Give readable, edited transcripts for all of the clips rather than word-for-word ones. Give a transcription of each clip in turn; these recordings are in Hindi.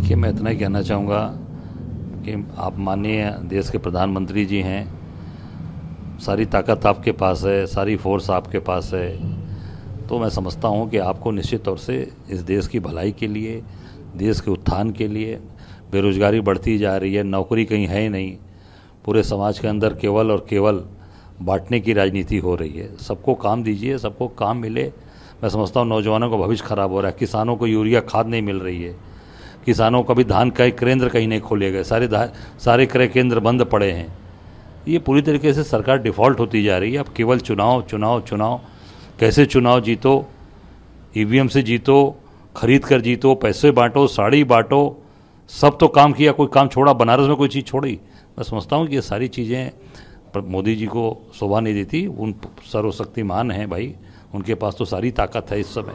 देखिए, मैं इतना ही कहना चाहूँगा कि आप माननीय देश के प्रधानमंत्री जी हैं, सारी ताकत आपके पास है, सारी फोर्स आपके पास है, तो मैं समझता हूँ कि आपको निश्चित तौर से इस देश की भलाई के लिए, देश के उत्थान के लिए, बेरोजगारी बढ़ती जा रही है, नौकरी कहीं है ही नहीं, पूरे समाज के अंदर केवल और केवल बांटने की राजनीति हो रही है। सबको काम दीजिए, सबको काम मिले। मैं समझता हूँ नौजवानों का भविष्य खराब हो रहा है, किसानों को यूरिया खाद नहीं मिल रही है, किसानों का भी धान का केंद्र कहीं नहीं खोले गए, सारे क्रय केंद्र बंद पड़े हैं। ये पूरी तरीके से सरकार डिफ़ॉल्ट होती जा रही है। अब केवल चुनाव चुनाव चुनाव, कैसे चुनाव जीतो, ईवीएम से जीतो, खरीद कर जीतो, पैसे बांटो, साड़ी बांटो, सब तो काम किया, कोई काम छोड़ा? बनारस में कोई चीज़ छोड़ी? मैं समझता हूँ कि ये सारी चीज़ें मोदी जी को शोभा नहीं देती। उन सर्वशक्तिमान हैं भाई, उनके पास तो सारी ताकत है इस समय।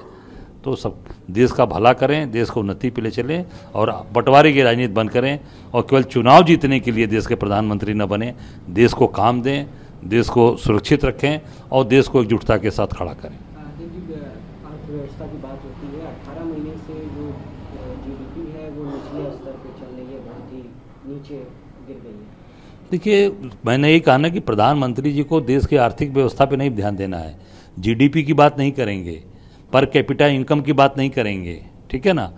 तो सब देश का भला करें, देश को उन्नति पे ले चलें और बंटवारे की राजनीति बंद करें और केवल चुनाव जीतने के लिए देश के प्रधानमंत्री न बने। देश को काम दें, देश को सुरक्षित रखें और देश को एकजुटता के साथ खड़ा करें। अर्थव्यवस्था की बात होती है, 18 महीने से जो जीडीपी है वो निचले स्तर पे चल रही है, बहुत ही नीचे गिर गई है। देखिए, मैंने यही कहा ना कि प्रधानमंत्री जी को देश की आर्थिक व्यवस्था पे नहीं ध्यान देना है। जीडीपी की बात नहीं करेंगे, पर कैपिटा इनकम की बात नहीं करेंगे, ठीक है ना,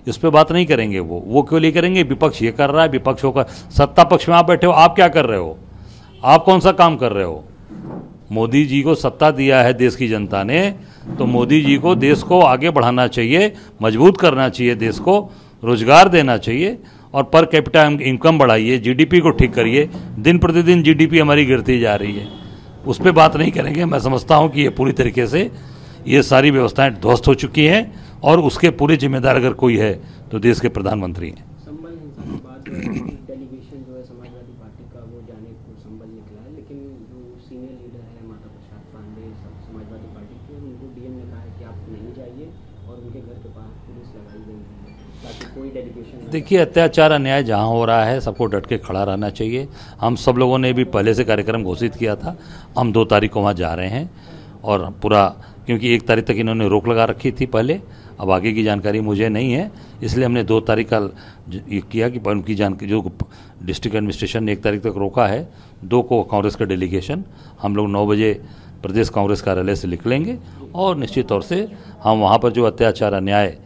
इस पे बात नहीं करेंगे। वो क्यों लिए करेंगे? विपक्ष ये कर रहा है, विपक्ष होकर सत्ता पक्ष में आप बैठे हो, आप क्या कर रहे हो? आप कौन सा काम कर रहे हो? मोदी जी को सत्ता दिया है देश की जनता ने, तो मोदी जी को देश को आगे बढ़ाना चाहिए, मजबूत करना चाहिए, देश को रोजगार देना चाहिए और पर कैपिटा इनकम बढ़ाइए, जीडीपी को ठीक करिए। दिन प्रतिदिन जीडीपी हमारी गिरती जा रही है, उस पर बात नहीं करेंगे। मैं समझता हूँ कि ये पूरी तरीके से ये सारी व्यवस्थाएं ध्वस्त हो चुकी हैं और उसके पूरे जिम्मेदार अगर कोई है तो देश के प्रधानमंत्री हैं। संबल हिंसा के बाद डेलीगेशन जो है समाजवादी पार्टी का वो जाने को संबल निकला है, लेकिन जो सीनियर लीडर है माता प्रसाद पांडे समाजवादी पार्टी के, उनको डीएम ने कहा है कि आप नहीं जाइए और उनके घर के बाहर पुलिस लगाई गई है ताकि कोई डेलीगेशन। देखिए, अत्याचार अन्याय जहाँ हो रहा है सबको डट के खड़ा रहना चाहिए। हम सब लोगों ने भी पहले से कार्यक्रम घोषित किया था, हम 2 तारीख को वहाँ जा रहे हैं और पूरा, क्योंकि 1 तारीख तक इन्होंने रोक लगा रखी थी पहले, अब आगे की जानकारी मुझे नहीं है, इसलिए हमने 2 तारीख का ये किया कि उनकी जानकारी जो डिस्ट्रिक्ट एडमिनिस्ट्रेशन ने 1 तारीख तक रोका है, 2 को कांग्रेस का डेलीगेशन हम लोग 9 बजे प्रदेश कांग्रेस कार्यालय से निकलेंगे और निश्चित तौर से हम वहाँ पर जो अत्याचार अन्याय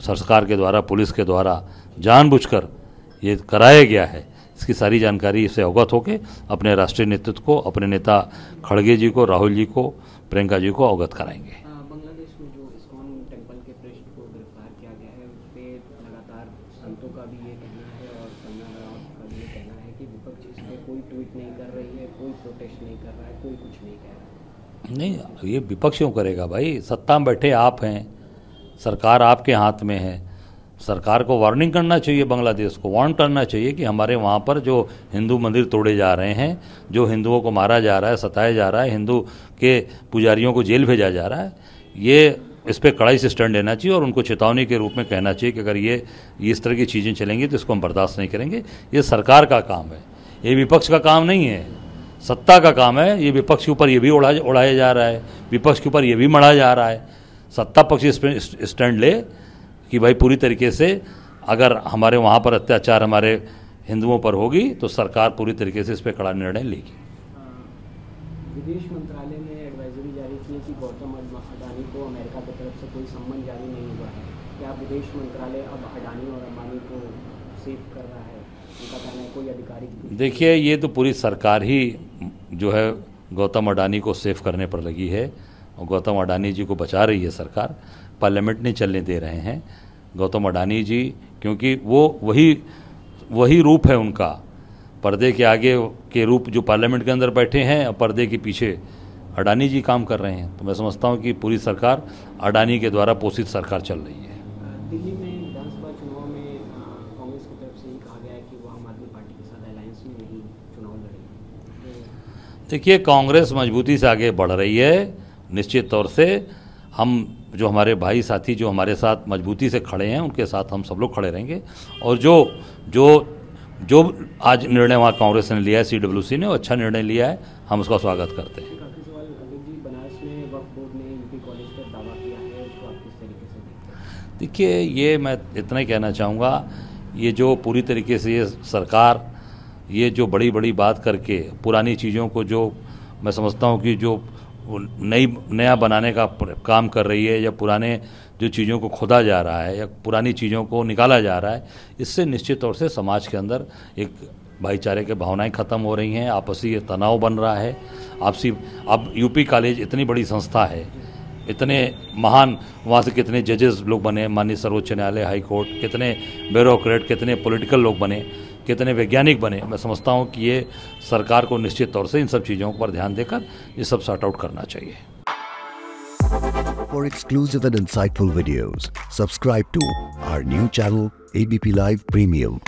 सरकार के द्वारा, पुलिस के द्वारा जानबूझकर ये कराया गया है, इसकी सारी जानकारी से अवगत होकर अपने राष्ट्रीय नेतृत्व को, अपने नेता खड़गे जी को, राहुल जी को, प्रियंका जी को अवगत कराएंगे। बांग्लादेश में जो इस्कॉन टेम्पल के प्रेस्ट को गिरफ्तार किया गया है, उस पर लगातार संतों का भी ये कहना है और कंगना रनौत का भी ये कहना है कि विपक्ष इस पर कोई ट्वीट नहीं कर रही है, कोई प्रोटेस्ट नहीं कर रहा है, कोई कुछ नहीं कह रहा है। नहीं, ये विपक्ष क्यों करेगा भाई? सत्ता में बैठे आप हैं, सरकार आपके हाथ में है। सरकार को वार्निंग करना चाहिए, बांग्लादेश को वार्न करना चाहिए कि हमारे वहाँ पर जो हिंदू मंदिर तोड़े जा रहे हैं, जो हिंदुओं को मारा जा रहा है, सताया जा रहा है, हिंदू के पुजारियों को जेल भेजा जा रहा है, ये इस पर कड़ाई से स्टैंड लेना चाहिए और उनको चेतावनी के रूप में कहना चाहिए कि अगर ये इस तरह की चीज़ें चलेंगी तो इसको हम बर्दाश्त नहीं करेंगे। ये सरकार का काम है, ये विपक्ष का काम नहीं है, सत्ता का काम है। ये विपक्ष के ऊपर ये भी उड़ाया जा रहा है, विपक्ष के ऊपर ये भी मढ़ा जा रहा है। सत्ता पक्ष इस पर स्टैंड ले कि भाई पूरी तरीके से अगर हमारे वहाँ पर अत्याचार हमारे हिंदुओं पर होगी तो सरकार पूरी तरीके से इस पर कड़ा निर्णय लेगी। विदेश मंत्रालय ने एडवाइजरी जारी की कि गौतम अडानी को अमेरिका की तरफ से कोई सम्मन जारी नहीं हुआ है। क्या विदेश मंत्रालय अब अडानी और अंबानी को सेव कर रहा है? उनका कहना है कोई आधिकारिक। देखिए, ये तो पूरी सरकार ही जो है गौतम अडानी को सेव करने पर लगी है और गौतम अडानी जी को बचा रही है सरकार। पार्लियामेंट नहीं चलने दे रहे हैं गौतम अडानी जी, क्योंकि वो वही रूप है उनका, पर्दे के आगे के रूप जो पार्लियामेंट के अंदर बैठे हैं और पर्दे के पीछे अडानी जी काम कर रहे हैं। तो मैं समझता हूँ कि पूरी सरकार अडानी के द्वारा पोषित सरकार चल रही है। दिल्ली में विधानसभा चुनाव में कांग्रेस की तरफ से ही कहा गया है कि वो आम आदमी पार्टी के साथ अलायंस में नहीं चुनाव लड़ेगी। देखिए, कांग्रेस मजबूती से आगे बढ़ रही है। निश्चित तौर से हम जो हमारे भाई साथी जो हमारे साथ मजबूती से खड़े हैं उनके साथ हम सब लोग खड़े रहेंगे और जो आज निर्णय वहाँ कांग्रेस ने लिया है, CWC ने, अच्छा निर्णय लिया है, हम उसका स्वागत करते हैं। देखिए, ये मैं इतना ही कहना चाहूँगा ये जो पूरी तरीके से ये सरकार ये जो बड़ी बड़ी बात करके पुरानी चीज़ों को, जो मैं समझता हूँ कि जो नया बनाने का काम कर रही है, या पुराने जो चीज़ों को खोदा जा रहा है या पुरानी चीज़ों को निकाला जा रहा है, इससे निश्चित तौर से समाज के अंदर एक भाईचारे के भावनाएं ख़त्म हो रही हैं, आपसी तनाव बन रहा है आपसी। अब यूपी कॉलेज इतनी बड़ी संस्था है, इतने महान वहाँ से कितने जजेस लोग बने, माननीय सर्वोच्च न्यायालय, हाई कोर्ट, कितने ब्यूरोक्रेट, कितने पॉलिटिकल लोग बने, कितने वैज्ञानिक बने। मैं समझता हूँ कि ये सरकार को निश्चित तौर से इन सब चीज़ों पर ध्यान देकर ये सब सॉर्ट आउट करना चाहिए। For exclusive and insightful videos, subscribe to our new channel ABP Live Premium.